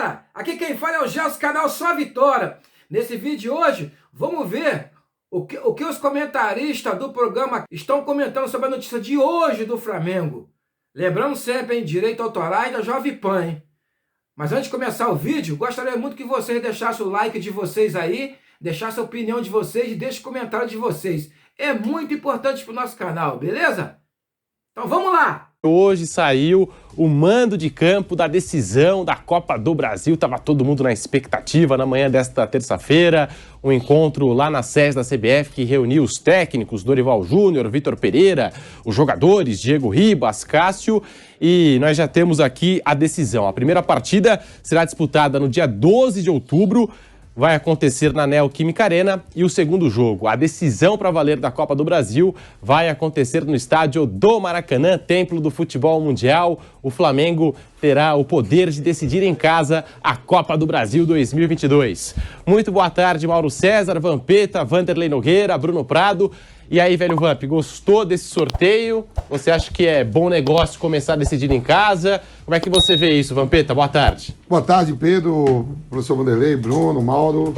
galera, aqui quem fala é o Gelson, canal Só Vitória. Nesse vídeo de hoje, vamos ver o que os comentaristas do programa estão comentando sobre a notícia de hoje do Flamengo. Lembrando sempre, hein, direito autorais da Jovem Pan, hein? Mas antes de começar o vídeo, gostaria muito que vocês deixassem o like de vocês aí, deixassem a opinião de vocês e deixem o comentário de vocês. É muito importante para o nosso canal, beleza? Então vamos lá! Hoje saiu o mando de campo da decisão da Copa do Brasil. Tava todo mundo na expectativa na manhã desta terça-feira. Um encontro lá na sede da CBF que reuniu os técnicos, Dorival Júnior, Vitor Pereira, os jogadores, Diego Ribas, Cássio. E nós já temos aqui a decisão. A primeira partida será disputada no dia 12 de outubro. Vai acontecer na Neoquímica Arena e o segundo jogo, a decisão para valer da Copa do Brasil, vai acontecer no estádio do Maracanã, templo do futebol mundial. O Flamengo terá o poder de decidir em casa a Copa do Brasil 2022. Muito boa tarde, Mauro César, Vampeta, Vanderlei Nogueira, Bruno Prado. E aí, velho Vamp, gostou desse sorteio? Você acha que é bom negócio começar a decidir em casa? Como é que você vê isso, Vampeta? Boa tarde. Boa tarde, Pedro, professor Vanderlei, Bruno, Mauro.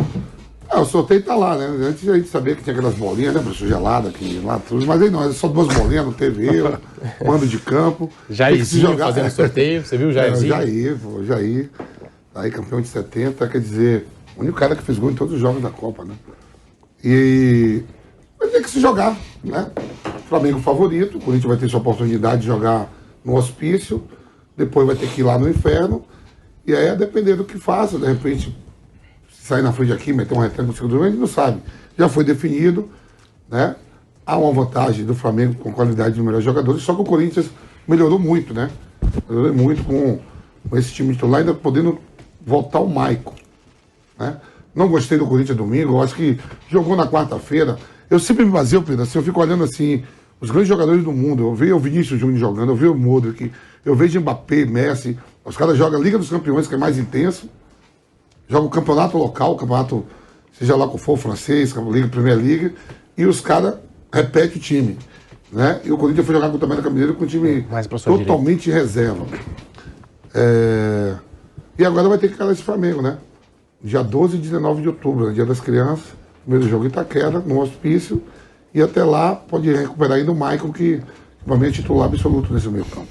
O sorteio tá lá, né? Antes a gente sabia que tinha aquelas bolinhas, né, professor, gelada aqui, lá tudo. Mas aí não, é só duas bolinhas, não teve eu, mando de campo. Jairzinho fazendo sorteio, você viu o Jairzinho? Jair, aí campeão de 70, quer dizer, o único cara que fez gol em todos os jogos da Copa, né? E vai ter que se jogar, né? Flamengo favorito, o Corinthians vai ter sua oportunidade de jogar no hospício, depois vai ter que ir lá no inferno, e aí a depender do que faça, de repente, sair na frente aqui, meter um retranco no segundo jogo, a gente não sabe. Já foi definido, né? Há uma vantagem do Flamengo com qualidade de melhores jogadores, só que o Corinthians melhorou muito, né? Melhorou muito com esse time titular, ainda podendo voltar o Maicon, né? Não gostei do Corinthians domingo, eu acho que jogou na quarta-feira. Eu sempre me baseio, Pedro, assim, eu fico olhando assim, os grandes jogadores do mundo, eu vejo o Vinícius Júnior jogando, eu vejo o Modric, eu vejo Mbappé, Messi, os caras jogam a Liga dos Campeões, que é mais intenso, jogam o campeonato local, o campeonato, seja lá qual for, francês, Liga, Premier League, e os caras repetem o time, né? E o Corinthians foi jogar com o América Mineiro com um time totalmente reserva. E agora vai ter que calar esse Flamengo, né? Dia 12 e 19 de outubro, Dia das Crianças, primeiro jogo em Itaquera, no hospício, e até lá pode recuperar ainda o Maicon, que para mim é titular absoluto nesse meio campo.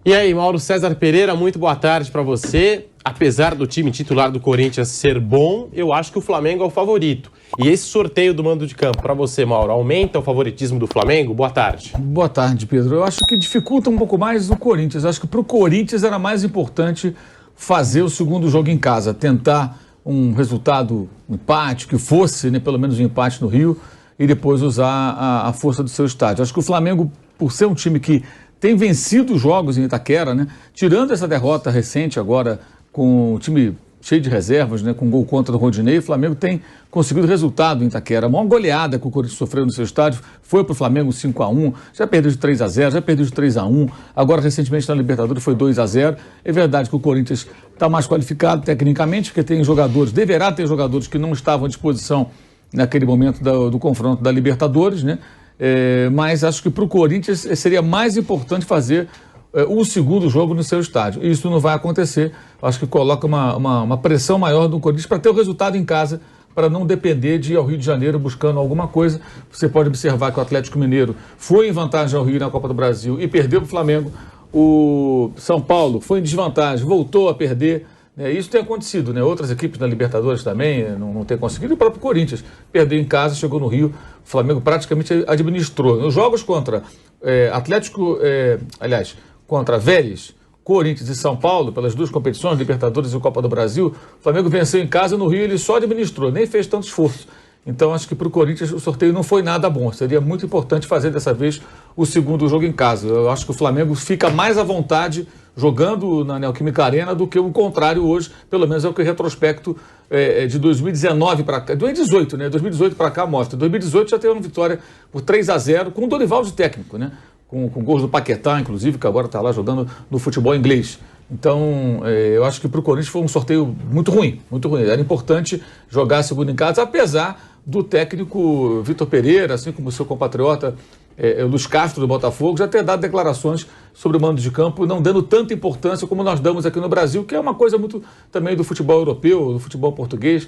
E aí, Mauro César Pereira, muito boa tarde para você. Apesar do time titular do Corinthians ser bom, eu acho que o Flamengo é o favorito. E esse sorteio do mando de campo para você, Mauro, aumenta o favoritismo do Flamengo? Boa tarde. Boa tarde, Pedro. Eu acho que dificulta um pouco mais o Corinthians. Eu acho que para o Corinthians era mais importante fazer o segundo jogo em casa, tentar um resultado, um empate, que fosse, né, pelo menos um empate no Rio, e depois usar a força do seu estádio. Acho que o Flamengo, por ser um time que tem vencido os jogos em Itaquera, né, tirando essa derrota recente agora com o time cheio de reservas, né, com gol contra do Rodinei, o Flamengo tem conseguido resultado em Itaquera. A maior goleada que o Corinthians sofreu no seu estádio foi para o Flamengo 5-1, já perdeu de 3-0, já perdeu de 3-1, agora recentemente na Libertadores foi 2-0. É verdade que o Corinthians está mais qualificado tecnicamente, porque tem jogadores, deverá ter jogadores que não estavam à disposição naquele momento do confronto da Libertadores, né? Mas acho que para o Corinthians seria mais importante fazer o segundo jogo no seu estádio. E isso não vai acontecer. Acho que coloca uma pressão maior do Corinthians para ter o resultado em casa, para não depender de ir ao Rio de Janeiro buscando alguma coisa. Você pode observar que o Atlético Mineiro foi em vantagem ao Rio na Copa do Brasil e perdeu para o Flamengo. O São Paulo foi em desvantagem, voltou a perder. Isso tem acontecido, né? Outras equipes da Libertadores também não têm conseguido. O próprio Corinthians perdeu em casa, chegou no Rio. O Flamengo praticamente administrou. Nos jogos contra contra Vélez, Corinthians e São Paulo, pelas duas competições, Libertadores e Copa do Brasil, o Flamengo venceu em casa, no Rio ele só administrou, nem fez tanto esforço. Então acho que para o Corinthians o sorteio não foi nada bom. Seria muito importante fazer dessa vez o segundo jogo em casa. Eu acho que o Flamengo fica mais à vontade jogando na Neoquímica Arena do que o contrário hoje, pelo menos é o que o retrospecto de 2019 para cá, 2018, né? 2018 para cá mostra. 2018 já teve uma vitória por 3-0 com o Dorival de técnico, né? Com gols do Paquetá, inclusive, que agora está lá jogando no futebol inglês. Então, eu acho que para o Corinthians foi um sorteio muito ruim, muito ruim. Era importante jogar segundo em casa, apesar do técnico Vitor Pereira, assim como o seu compatriota o Luiz Castro do Botafogo já ter dado declarações sobre o mando de campo, não dando tanta importância como nós damos aqui no Brasil, que é uma coisa muito também do futebol europeu, do futebol português.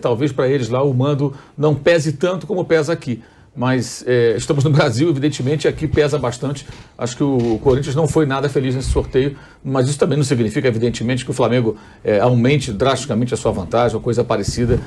Talvez para eles lá o mando não pese tanto como pesa aqui. Mas estamos no Brasil, evidentemente, e aqui pesa bastante. Acho que o Corinthians não foi nada feliz nesse sorteio, mas isso também não significa, evidentemente, que o Flamengo aumente drasticamente a sua vantagem ou coisa parecida.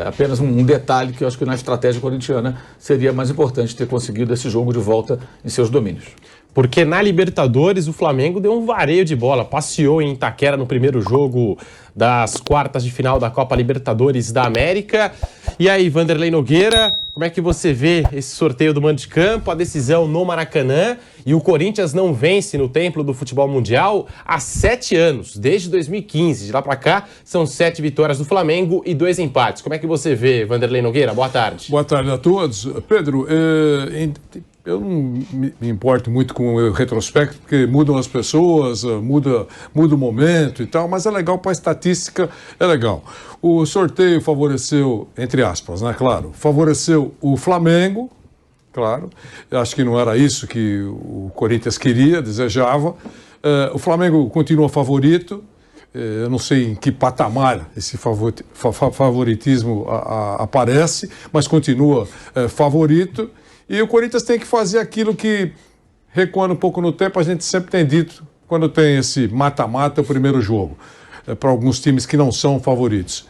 Apenas um detalhe que eu acho que na estratégia corintiana seria mais importante ter conseguido esse jogo de volta em seus domínios. Porque na Libertadores o Flamengo deu um vareio de bola, passeou em Itaquera no primeiro jogo das quartas de final da Copa Libertadores da América. E aí, Vanderlei Nogueira, como é que você vê esse sorteio do mando de campo, a decisão no Maracanã? E o Corinthians não vence no Templo do Futebol Mundial há 7 anos, desde 2015. De lá para cá, são 7 vitórias do Flamengo e 2 empates. Como é que você vê, Vanderlei Nogueira? Boa tarde. Boa tarde a todos. Pedro, eu não me importo muito com o retrospecto, porque mudam as pessoas, muda o momento e tal, mas é legal para a estatística, é legal. O sorteio favoreceu, entre aspas, né, claro, favoreceu o Flamengo, claro, eu acho que não era isso que o Corinthians queria, desejava. O Flamengo continua favorito, eu não sei em que patamar esse favoritismo aparece, mas continua favorito. E o Corinthians tem que fazer aquilo que, recuando um pouco no tempo, a gente sempre tem dito quando tem esse mata-mata, o primeiro jogo, para alguns times que não são favoritos.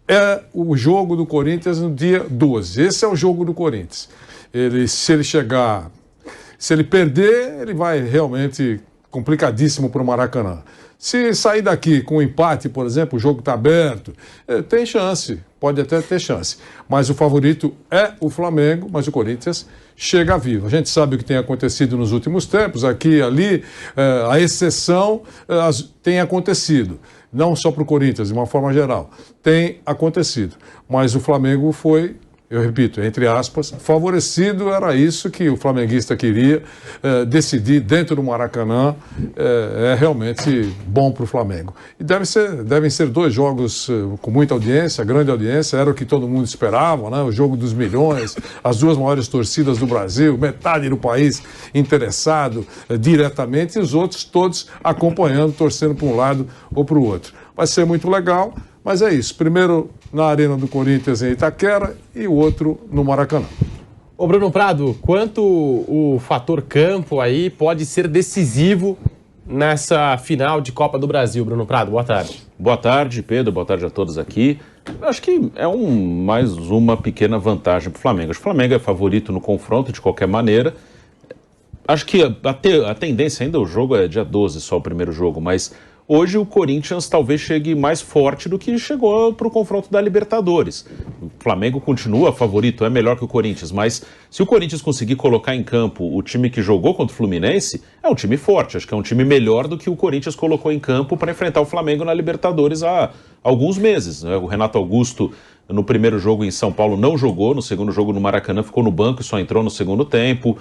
É o jogo do Corinthians no dia 12. Esse é o jogo do Corinthians. Se ele perder, ele vai realmente complicadíssimo para o Maracanã. Se sair daqui com um empate, por exemplo, o jogo está aberto, tem chance, pode até ter chance. Mas o favorito é o Flamengo, mas o Corinthians chega vivo. A gente sabe o que tem acontecido nos últimos tempos, aqui e ali, a exceção tem acontecido. Não só para o Corinthians, de uma forma geral, tem acontecido. Mas o Flamengo foi, eu repito, entre aspas, favorecido, era isso que o flamenguista queria, decidir dentro do Maracanã, é realmente bom para o Flamengo. E devem ser 2 jogos com muita audiência, grande audiência, era o que todo mundo esperava, né? O jogo dos milhões, as 2 maiores torcidas do Brasil, metade do país interessado diretamente, e os outros todos acompanhando, torcendo para um lado ou para o outro. Vai ser muito legal. Mas é isso, primeiro na Arena do Corinthians em Itaquera e o outro no Maracanã. Ô Bruno Prado, quanto o fator campo aí pode ser decisivo nessa final de Copa do Brasil? Bruno Prado, boa tarde. Boa tarde, Pedro, boa tarde a todos aqui. Acho que é mais uma pequena vantagem para o Flamengo. Acho que o Flamengo é favorito no confronto de qualquer maneira. Acho que a tendência ainda, o jogo é dia 12 só o primeiro jogo, mas hoje o Corinthians talvez chegue mais forte do que chegou para o confronto da Libertadores. O Flamengo continua favorito, é melhor que o Corinthians, mas se o Corinthians conseguir colocar em campo o time que jogou contra o Fluminense, é um time forte, acho que é um time melhor do que o Corinthians colocou em campo para enfrentar o Flamengo na Libertadores há alguns meses, né? O Renato Augusto, no primeiro jogo em São Paulo, não jogou, no segundo jogo no Maracanã ficou no banco e só entrou no segundo tempo.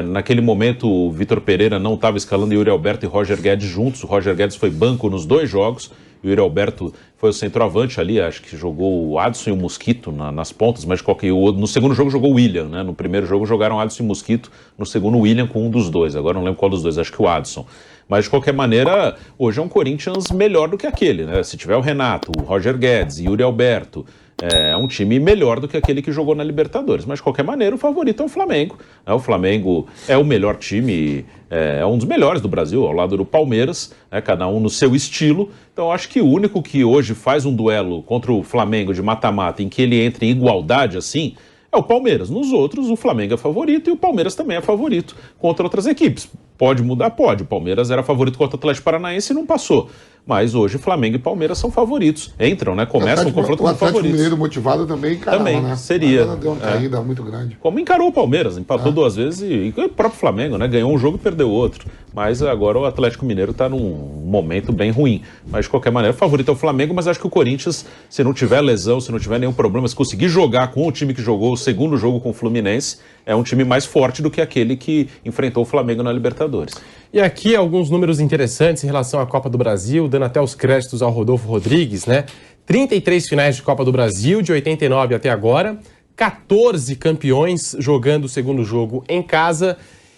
Naquele momento o Vitor Pereira não estava escalando Yuri Alberto e Roger Guedes juntos, o Roger Guedes foi banco nos 2 jogos, o Yuri Alberto foi o centroavante ali, acho que jogou o Adson e o Mosquito nas pontas, mas no segundo jogo jogou o William, né? No primeiro jogo jogaram Adson e Mosquito, no segundo o William com um dos 2, agora não lembro qual dos 2, acho que o Adson. Mas, de qualquer maneira, hoje é um Corinthians melhor do que aquele, né? Se tiver o Renato, o Roger Guedes e Yuri Alberto, é um time melhor do que aquele que jogou na Libertadores. Mas, de qualquer maneira, o favorito é o Flamengo. O Flamengo é o melhor time, é um dos melhores do Brasil, ao lado do Palmeiras, né? Cada um no seu estilo. Então, acho que o único que hoje faz um duelo contra o Flamengo de mata-mata em que ele entra em igualdade assim, é o Palmeiras. Nos outros, o Flamengo é favorito e o Palmeiras também é favorito contra outras equipes. Pode mudar? Pode. O Palmeiras era favorito contra o Atlético Paranaense e não passou. Mas hoje Flamengo e Palmeiras são favoritos. Entram, né? Começam o confronto como favoritos. O Atlético Mineiro motivado também encarava, também, né? Seria. Deu uma caída muito grande. Como encarou o Palmeiras, empatou 2 vezes e o próprio Flamengo, né? Ganhou um jogo e perdeu outro. Mas agora o Atlético Mineiro está num momento bem ruim. Mas de qualquer maneira, o favorito é o Flamengo, mas acho que o Corinthians, se não tiver lesão, se não tiver nenhum problema, se conseguir jogar com o time que jogou o segundo jogo com o Fluminense, é um time mais forte do que aquele que enfrentou o Flamengo na Libertadores. E aqui alguns números interessantes em relação à Copa do Brasil, dando até os créditos ao Rodolfo Rodrigues, né? 33 finais de Copa do Brasil, de 89 até agora, 14 campeões jogando o segundo jogo em casa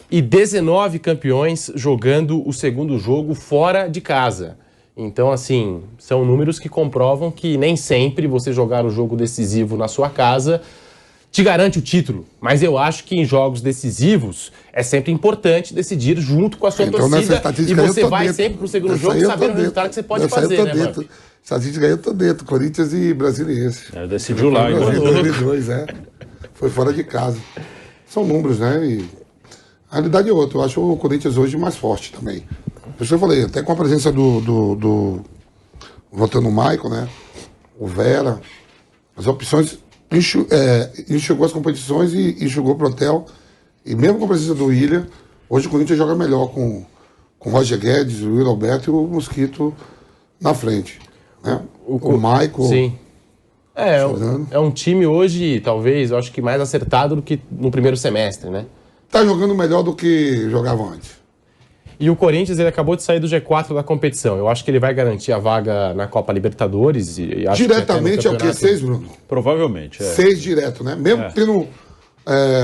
e 19 campeões jogando o segundo jogo fora de casa. Então, assim, são números que comprovam que nem sempre você jogar o jogo decisivo na sua casa te garante o título. Mas eu acho que em jogos decisivos é sempre importante decidir junto com a sua torcida. E você vai sempre pro segundo jogo sabendo o resultado que você pode fazer, né, Marcos? Estatística eu tô dentro, Corinthians e Brasiliense. Decidiu lá, em 2002, Foi fora de casa. São números, né? E a realidade é outra. Eu acho o Corinthians hoje mais forte também. Por isso que eu falei, até com a presença do voltando o Maicon, né? O Vera, as opções enxugou as competições e enxugou o plantel. E mesmo com a presença do William, hoje o Corinthians joga melhor com o Roger Guedes, o Will Alberto e o Mosquito na frente. Né? O Maicon. Sim. É um time hoje, talvez, eu acho que mais acertado do que no primeiro semestre, né? Tá jogando melhor do que jogava antes. E o Corinthians, ele acabou de sair do G4 da competição. Eu acho que ele vai garantir a vaga na Copa Libertadores. E acho diretamente é o quê? 6, Bruno? Provavelmente. 6 direto, né? Mesmo tendo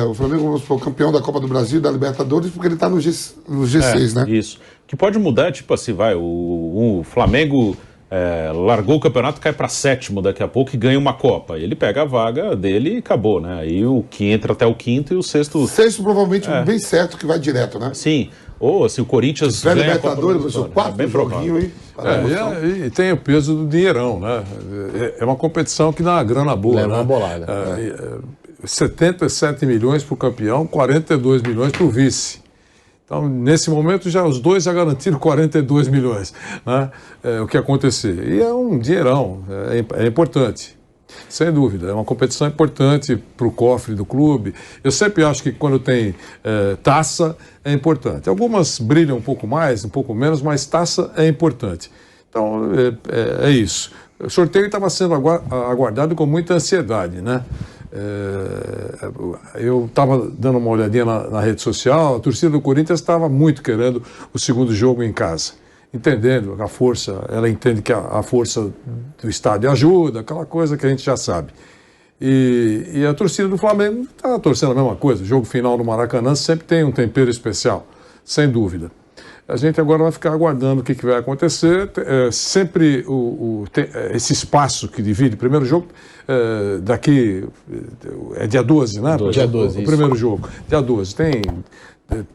o Flamengo foi campeão da Copa do Brasil, da Libertadores, porque ele está no G6, né? Isso. O que pode mudar, tipo assim, o Flamengo largou o campeonato, cai para 7º daqui a pouco e ganha uma Copa. Ele pega a vaga dele e acabou, né? Aí o que entra até o 5º e o 6º... 6º provavelmente bem certo que vai direto, né? Sim. Ou assim, o Corinthians ganha Libertadores, professor, 4 joguinhos, hein? E tem o peso do dinheirão, né? É uma competição que dá uma grana boa, leva né? uma bolada. 77 milhões para o campeão, 42 milhões para o vice. Então, nesse momento, os dois já garantiram 42 milhões, né? O que acontecer. E é um dinheirão, é importante. Sem dúvida, é uma competição importante para o cofre do clube. Eu sempre acho que quando tem taça é importante. Algumas brilham um pouco mais, um pouco menos, mas taça é importante. Então, é isso. O sorteio estava sendo aguardado com muita ansiedade, né? Eu estava dando uma olhadinha na rede social, a torcida do Corinthians estava muito querendo o segundo jogo em casa. Entendendo a força, ela entende que a força do estádio ajuda, aquela coisa que a gente já sabe. E a torcida do Flamengo está torcendo a mesma coisa. O jogo final no Maracanã sempre tem um tempero especial, sem dúvida. A gente agora vai ficar aguardando o que vai acontecer. Sempre esse espaço que divide o primeiro jogo, daqui é dia 12, né? Dia 12, o primeiro jogo, dia 12. Tem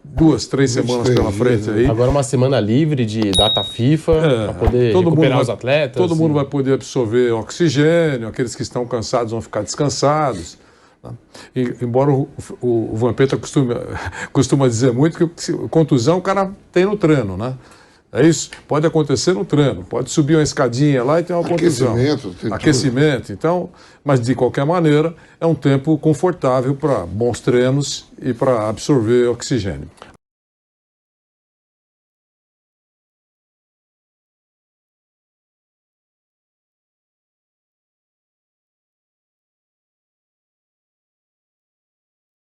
2, 3 semanas pela frente aí. Agora uma semana livre de data FIFA para poder recuperar os atletas. Todo mundo vai poder absorver oxigênio, aqueles que estão cansados vão ficar descansados. E, embora o Vampeta costuma dizer muito que contusão o cara tem no treino, né? É isso? Pode acontecer no treino, pode subir uma escadinha lá e ter uma contusão. Aquecimento. Então, mas de qualquer maneira, é um tempo confortável para bons treinos e para absorver oxigênio.